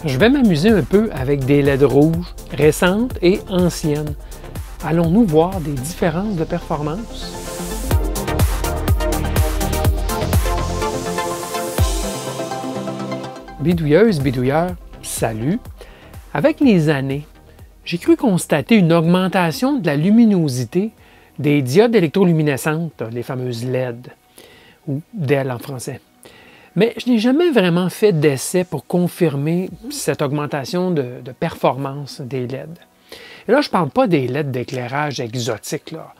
Je vais m'amuser un peu avec des LED rouges, récentes et anciennes. Allons-nous voir des différences de performance? Bidouilleuse, bidouilleur, salut! Avec les années, j'ai cru constater une augmentation de la luminosité des diodes électroluminescentes, les fameuses LED, ou DEL en français. Mais je n'ai jamais vraiment fait d'essai pour confirmer cette augmentation de performance des LED. Et là, je ne parle pas des LED d'éclairage exotiques, là,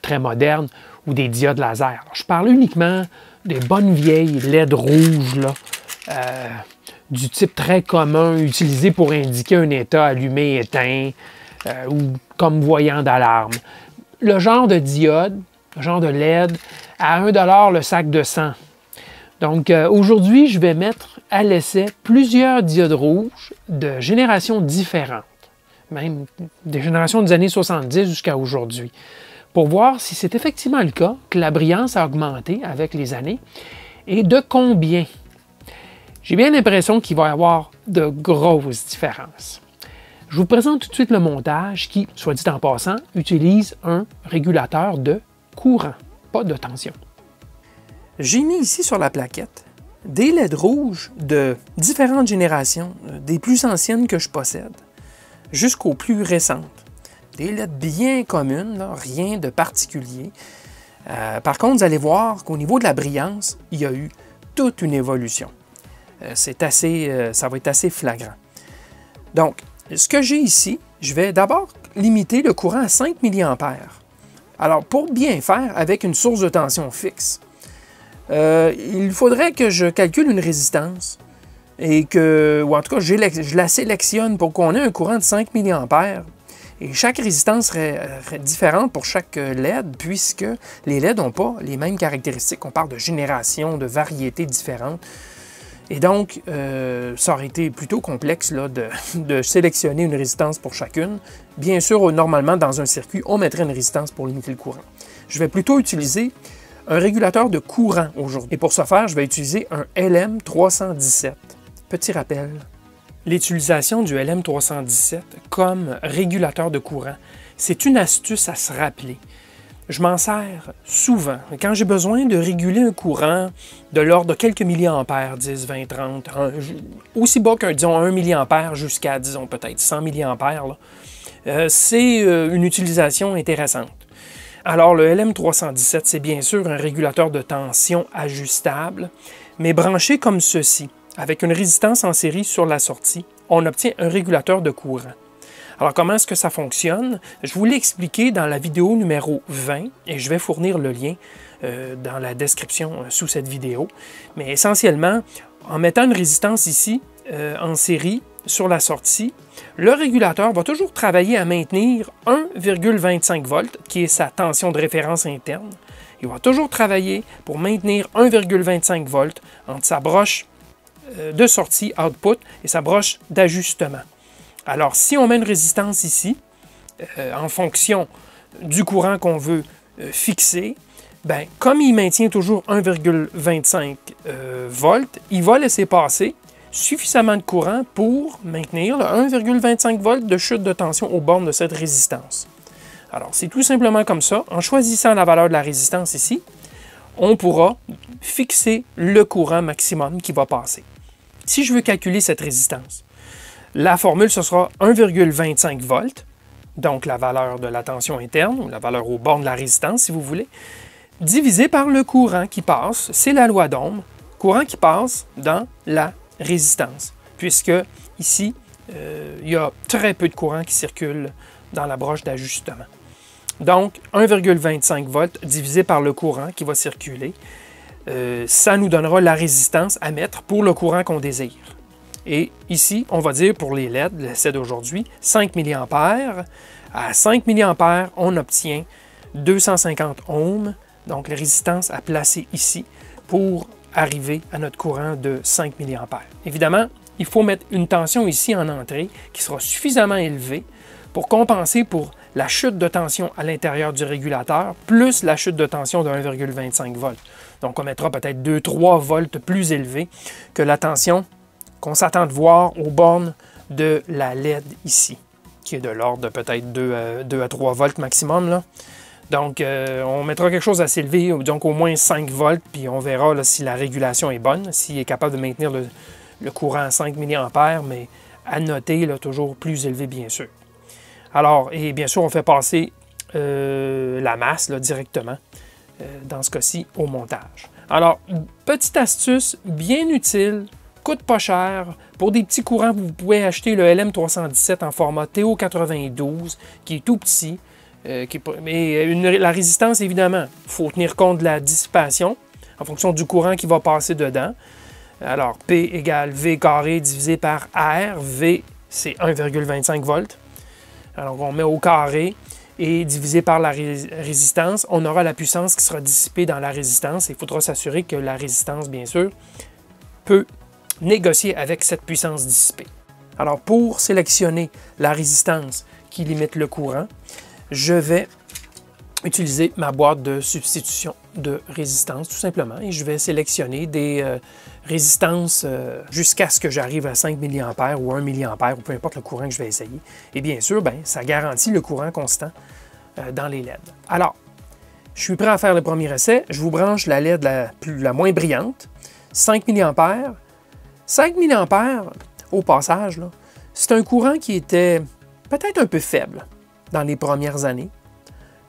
très modernes, ou des diodes laser. Je parle uniquement des bonnes vieilles LED rouges, là, du type très commun, utilisé pour indiquer un état allumé-éteint, ou comme voyant d'alarme. Le genre de diode, le genre de LED, à 1 $ le sac de 100. Donc, aujourd'hui, je vais mettre à l'essai plusieurs diodes rouges de générations différentes, même des générations des années 70 jusqu'à aujourd'hui, pour voir si c'est effectivement le cas, que la brillance a augmenté avec les années, et de combien. J'ai bien l'impression qu'il va y avoir de grosses différences. Je vous présente tout de suite le montage qui, soit dit en passant, utilise un régulateur de courant, pas de tension. J'ai mis ici sur la plaquette des LED rouges de différentes générations, des plus anciennes que je possède, jusqu'aux plus récentes. Des LED bien communes, là, rien de particulier. Par contre, vous allez voir qu'au niveau de la brillance, il y a eu toute une évolution. Ça va être assez flagrant. Donc, ce que j'ai ici, je vais d'abord limiter le courant à 5 mA. Alors, pour bien faire avec une source de tension fixe, il faudrait que je calcule une résistance et ou en tout cas, je la sélectionne pour qu'on ait un courant de 5 mA. Et chaque résistance serait différente pour chaque LED, puisque les LED n'ont pas les mêmes caractéristiques. On parle de génération, de variétés différentes. Et donc, ça aurait été plutôt complexe là, de sélectionner une résistance pour chacune. Bien sûr, normalement, dans un circuit, on mettrait une résistance pour limiter le courant. Je vais plutôt utiliser un régulateur de courant aujourd'hui. Et pour ce faire, je vais utiliser un LM317. Petit rappel, l'utilisation du LM317 comme régulateur de courant, c'est une astuce à se rappeler. Je m'en sers souvent. Quand j'ai besoin de réguler un courant de l'ordre de quelques milliampères, 10, 20, 30, aussi bas qu'un, disons, 1 mA jusqu'à, disons, peut-être 100 mA, c'est une utilisation intéressante. Alors, le LM317, c'est bien sûr un régulateur de tension ajustable, mais branché comme ceci, avec une résistance en série sur la sortie, on obtient un régulateur de courant. Alors, comment est-ce que ça fonctionne? Je vous l'ai expliqué dans la vidéo numéro 20 et je vais fournir le lien dans la description sous cette vidéo. Mais essentiellement, en mettant une résistance ici en série sur la sortie, le régulateur va toujours travailler à maintenir 1,25 volts, qui est sa tension de référence interne. Il va toujours travailler pour maintenir 1,25 volts entre sa broche de sortie, output, et sa broche d'ajustement. Alors, si on met une résistance ici, en fonction du courant qu'on veut fixer, bien, comme il maintient toujours 1,25 volts, il va laisser passer suffisamment de courant pour maintenir le 1,25 volts de chute de tension aux bornes de cette résistance. Alors, c'est tout simplement comme ça. En choisissant la valeur de la résistance ici, on pourra fixer le courant maximum qui va passer. Si je veux calculer cette résistance, la formule, ce sera 1,25 volts, donc la valeur de la tension interne, ou la valeur aux bornes de la résistance, si vous voulez, divisé par le courant qui passe, c'est la loi d'Ohm, courant qui passe dans la résistance, puisque ici, il y a très peu de courant qui circule dans la broche d'ajustement. Donc, 1,25 volts divisé par le courant qui va circuler, ça nous donnera la résistance à mettre pour le courant qu'on désire. Et ici, on va dire pour les LED, l'essai d'aujourd'hui, 5 mA. À 5 mA, on obtient 250 ohms, donc la résistance à placer ici pour arriver à notre courant de 5 mA. Évidemment, il faut mettre une tension ici en entrée qui sera suffisamment élevée pour compenser pour la chute de tension à l'intérieur du régulateur, plus la chute de tension de 1,25 volts. Donc, on mettra peut-être 2-3 volts plus élevé que la tension qu'on s'attend de voir aux bornes de la LED ici, qui est de l'ordre de peut-être 2 à 3 volts maximum, là. Donc, on mettra quelque chose assez élevé, donc au moins 5 volts, puis on verra là, si la régulation est bonne, s'il est capable de maintenir le courant à 5 mA, mais à noter, là, toujours plus élevé, bien sûr. Alors, et bien sûr, on fait passer la masse là, directement, dans ce cas-ci, au montage. Alors, petite astuce bien utile, coûte pas cher. Pour des petits courants, vous pouvez acheter le LM317 en format TO92, qui est tout petit. Mais la résistance, évidemment, il faut tenir compte de la dissipation en fonction du courant qui va passer dedans. Alors, P égale V carré divisé par R. V, c'est 1,25 volts. Alors, on met au carré et divisé par la résistance, on aura la puissance qui sera dissipée dans la résistance. Il faudra s'assurer que la résistance, bien sûr, peut négocier avec cette puissance dissipée. Alors, pour sélectionner la résistance qui limite le courant, je vais utiliser ma boîte de substitution de résistance, tout simplement, et je vais sélectionner des résistances jusqu'à ce que j'arrive à 5 mA ou 1 mA, ou peu importe le courant que je vais essayer. Et bien sûr, ça garantit le courant constant dans les LED. Alors, je suis prêt à faire le premier essai. Je vous branche la LED la moins brillante, 5 mA. 5 mA, au passage, c'est un courant qui était peut-être un peu faible dans les premières années.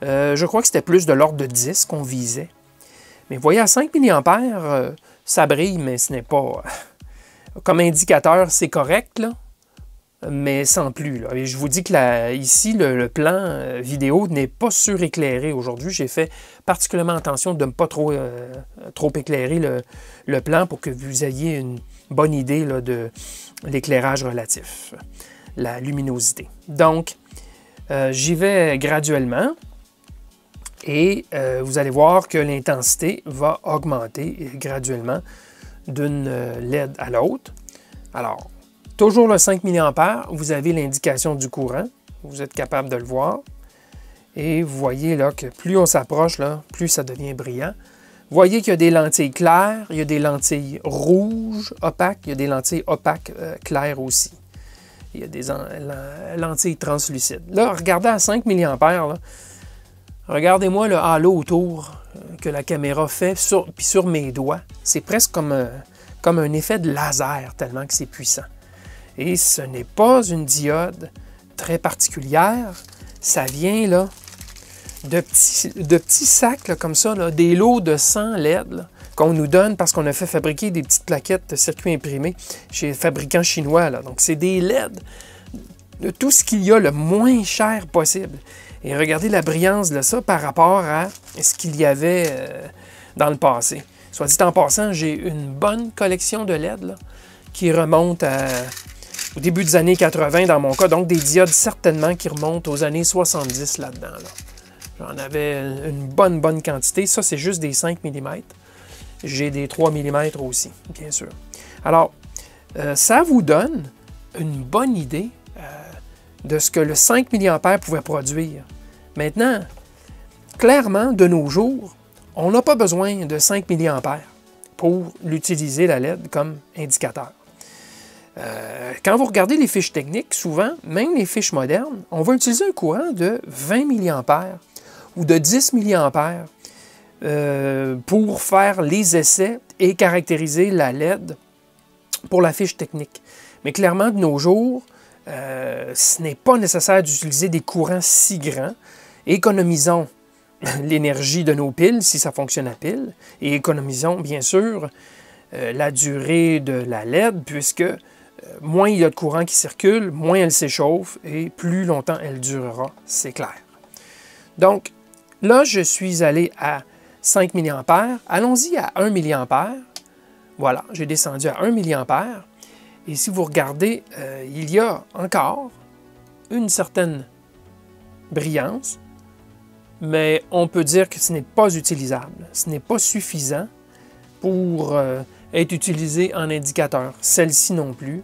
Je crois que c'était plus de l'ordre de 10 qu'on visait. Mais vous voyez, à 5 mA, ça brille, mais ce n'est pas... Comme indicateur, c'est correct, là, mais sans plus. Là. Et je vous dis que ici, le plan vidéo n'est pas suréclairé aujourd'hui. J'ai fait particulièrement attention de ne pas trop éclairer le plan pour que vous ayez une bonne idée là, de l'éclairage relatif, la luminosité. Donc, j'y vais graduellement et vous allez voir que l'intensité va augmenter graduellement d'une LED à l'autre. Alors, toujours le 5 mA, vous avez l'indication du courant. Vous êtes capable de le voir. Et vous voyez là que plus on s'approche, plus ça devient brillant. Vous voyez qu'il y a des lentilles claires, il y a des lentilles rouges opaques, il y a des lentilles opaques claires aussi. Il y a des lentilles translucides. Là, regardez à 5 mA, regardez-moi le halo autour que la caméra fait sur mes doigts. C'est presque comme un effet de laser, tellement que c'est puissant. Et ce n'est pas une diode très particulière. Ça vient là, de petits sacs là, comme ça, là, des lots de 100 LED qu'on nous donne parce qu'on a fait fabriquer des petites plaquettes de circuits imprimés chez les fabricants chinois. Là. Donc, c'est des LED de tout ce qu'il y a le moins cher possible. Et regardez la brillance de ça par rapport à ce qu'il y avait dans le passé. Soit dit en passant, j'ai une bonne collection de LED là, qui remonte au début des années 80 dans mon cas, donc des diodes certainement qui remontent aux années 70 là-dedans. Là. J'en avais une bonne quantité. Ça, c'est juste des 5 mm. J'ai des 3 mm aussi, bien sûr. Alors, ça vous donne une bonne idée de ce que le 5 mA pouvait produire. Maintenant, clairement, de nos jours, on n'a pas besoin de 5 mA pour l'utiliser, la LED, comme indicateur. Quand vous regardez les fiches techniques, souvent, même les fiches modernes, on va utiliser un courant de 20 mA ou de 10 mA pour faire les essais et caractériser la LED pour la fiche technique. Mais clairement, de nos jours, ce n'est pas nécessaire d'utiliser des courants si grands. Économisons l'énergie de nos piles, si ça fonctionne à pile, et économisons, bien sûr, la durée de la LED, puisque moins il y a de courant qui circule, moins elle s'échauffe, et plus longtemps elle durera, c'est clair. Donc, là, je suis allé à 5 mA. Allons-y à 1 mA. Voilà, j'ai descendu à 1 mA. Et si vous regardez, il y a encore une certaine brillance, mais on peut dire que ce n'est pas utilisable. Ce n'est pas suffisant pour être utilisé en indicateur. Celle-ci non plus.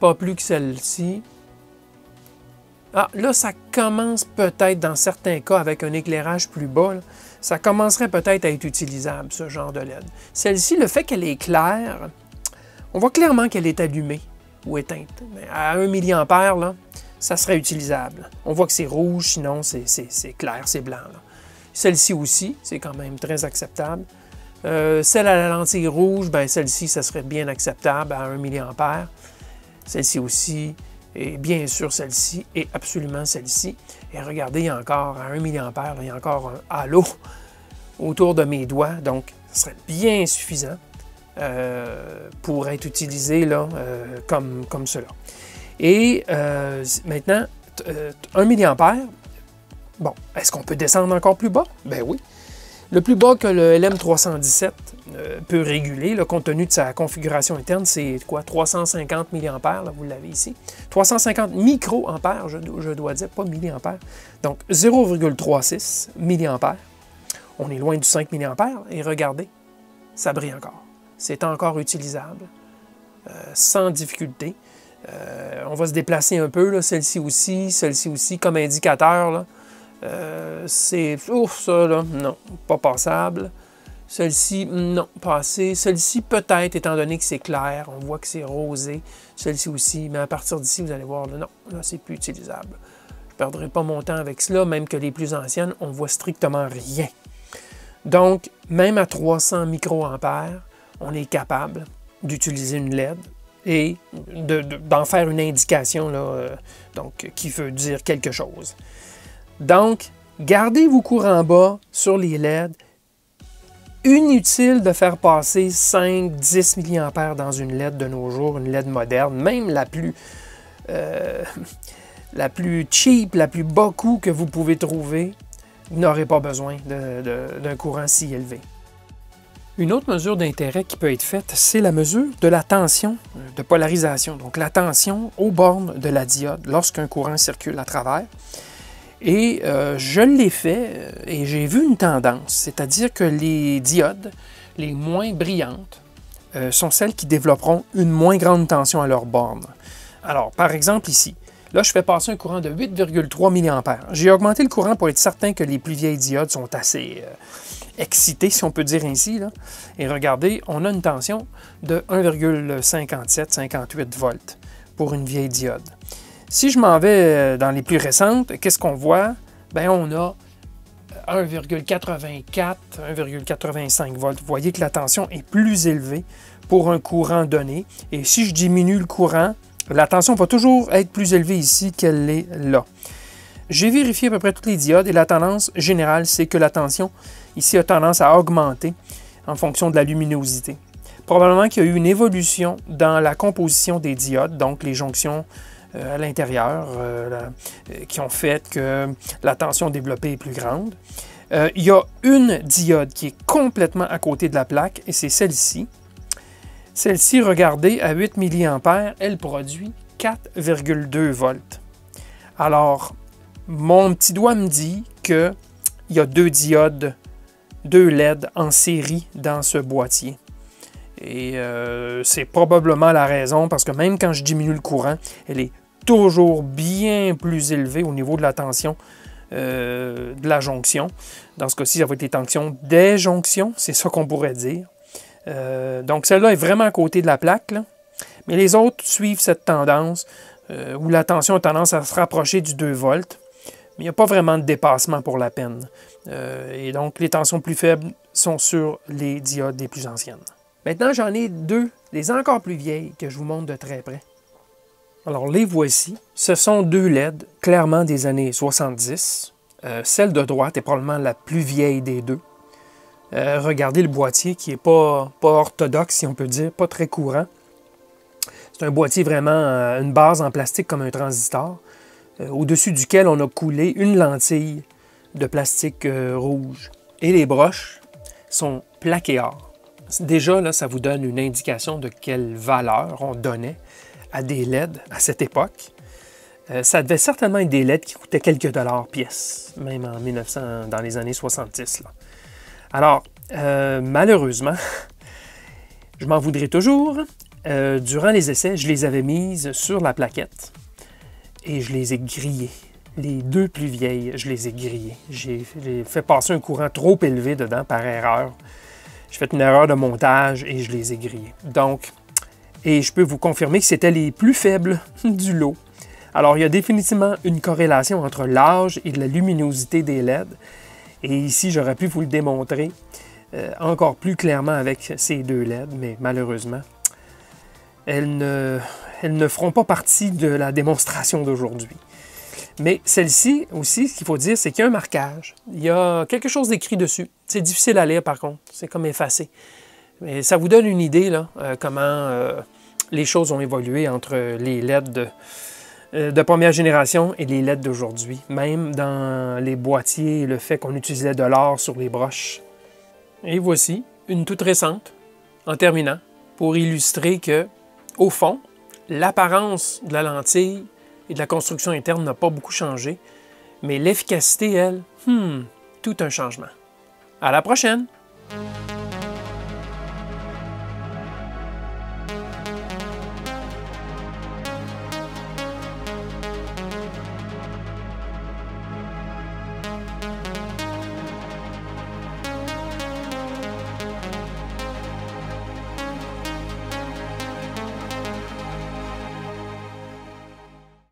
Pas plus que celle-ci. Ah, là, ça commence peut-être, dans certains cas, avec un éclairage plus bas, là, ça commencerait peut-être à être utilisable, ce genre de LED. Celle-ci, le fait qu'elle est claire, On voit clairement qu'elle est allumée ou éteinte. Mais à 1 mA, là, ça serait utilisable. On voit que c'est rouge, sinon c'est clair, c'est blanc. Celle-ci aussi, c'est quand même très acceptable. Celle à la lentille rouge, ben celle-ci, ça serait bien acceptable à 1 mA. Celle-ci aussi, et bien sûr celle-ci, et absolument celle-ci. Et regardez, il y a encore à 1 mA, là, il y a encore un halo autour de mes doigts, donc ce serait bien suffisant pour être utilisé là, comme cela. Et maintenant, 1 mA, bon, est-ce qu'on peut descendre encore plus bas? Ben oui. Le plus bas que le LM317 peut réguler, là, compte tenu de sa configuration interne, c'est quoi? 350 mA, là, vous l'avez ici. 350 microampères, je dois dire, pas milliampères. Donc 0,36 mA. On est loin du 5 mA, et regardez, ça brille encore. C'est encore utilisable, sans difficulté. On va se déplacer un peu, celle-ci aussi, comme indicateur, là. C'est... Ouf, ça, là, non, pas passable. Celle-ci, non, pas assez. Celle-ci, peut-être, étant donné que c'est clair, on voit que c'est rosé. Celle-ci aussi, mais à partir d'ici, vous allez voir, là, non, là, c'est plus utilisable. Je ne perdrai pas mon temps avec cela, même que les plus anciennes, on voit strictement rien. Donc, même à 300 microampères, on est capable d'utiliser une LED et d'en faire une indication là, donc, qui veut dire quelque chose. Donc, gardez vos courants bas sur les LED. Inutile de faire passer 5-10 mA dans une LED de nos jours, une LED moderne, même la plus cheap, la plus bas coût que vous pouvez trouver. Vous n'aurez pas besoin d'un courant si élevé. Une autre mesure d'intérêt qui peut être faite, c'est la mesure de la tension de polarisation, donc la tension aux bornes de la diode lorsqu'un courant circule à travers. Et je l'ai fait et j'ai vu une tendance, c'est-à-dire que les diodes les moins brillantes sont celles qui développeront une moins grande tension à leur borne. Alors, par exemple ici, là je fais passer un courant de 8,3 mA. J'ai augmenté le courant pour être certain que les plus vieilles diodes sont assez excitées, si on peut dire ainsi, là. Et regardez, on a une tension de 1,57-58 volts pour une vieille diode. Si je m'en vais dans les plus récentes, qu'est-ce qu'on voit? Bien, on a 1,84, 1,85 volts. Vous voyez que la tension est plus élevée pour un courant donné. Et si je diminue le courant, la tension va toujours être plus élevée ici qu'elle l'est là. J'ai vérifié à peu près toutes les diodes et la tendance générale, c'est que la tension ici a tendance à augmenter en fonction de la luminosité. Probablement qu'il y a eu une évolution dans la composition des diodes, donc les jonctions à l'intérieur qui ont fait que la tension développée est plus grande. Il y a une diode qui est complètement à côté de la plaque et c'est celle-ci. Celle-ci, regardez, à 8 mA, elle produit 4,2 volts. Alors, mon petit doigt me dit qu'il y a deux diodes, deux LED en série dans ce boîtier. Et c'est probablement la raison, parce que même quand je diminue le courant, elle est toujours bien plus élevée au niveau de la tension de la jonction. Dans ce cas-ci, ça va être les tensions des jonctions, c'est ça qu'on pourrait dire. Donc celle-là est vraiment à côté de la plaque, là. Mais les autres suivent cette tendance où la tension a tendance à se rapprocher du 2 volts. Mais il n'y a pas vraiment de dépassement pour la peine. Et donc les tensions plus faibles sont sur les diodes les plus anciennes. Maintenant, j'en ai deux, les encore plus vieilles, que je vous montre de très près. Alors, les voici. Ce sont deux LED, clairement des années 70. Celle de droite est probablement la plus vieille des deux. Regardez le boîtier qui n'est pas orthodoxe, si on peut dire, pas très courant. C'est un boîtier vraiment, une base en plastique comme un transistor, au-dessus duquel on a coulé une lentille de plastique rouge. Et les broches sont plaquées or. Déjà, là, ça vous donne une indication de quelle valeur on donnait à des LED à cette époque. Ça devait certainement être des LED qui coûtaient quelques dollars pièce, même en 1900, dans les années 70. Là. Alors, malheureusement, je m'en voudrais toujours. Durant les essais, je les avais mises sur la plaquette et je les ai grillées. Les deux plus vieilles, je les ai grillées. J'ai fait passer un courant trop élevé dedans par erreur. J'ai fait une erreur de montage et je les ai grillées. Donc, Et je peux vous confirmer que c'était les plus faibles du lot. Alors, il y a définitivement une corrélation entre l'âge et la luminosité des LED. Et ici, j'aurais pu vous le démontrer encore plus clairement avec ces deux LED, mais malheureusement, elles ne feront pas partie de la démonstration d'aujourd'hui. Mais celle-ci aussi, ce qu'il faut dire, c'est qu'il y a un marquage. Il y a quelque chose d'écrit dessus. C'est difficile à lire par contre. C'est comme effacé. Mais ça vous donne une idée, là, comment les choses ont évolué entre les LED de première génération et les LED d'aujourd'hui. Même dans les boîtiers, le fait qu'on utilisait de l'or sur les broches. Et voici une toute récente, en terminant, pour illustrer que, au fond, l'apparence de la lentille et de la construction interne n'a pas beaucoup changé, mais l'efficacité, elle, tout un changement. À la prochaine!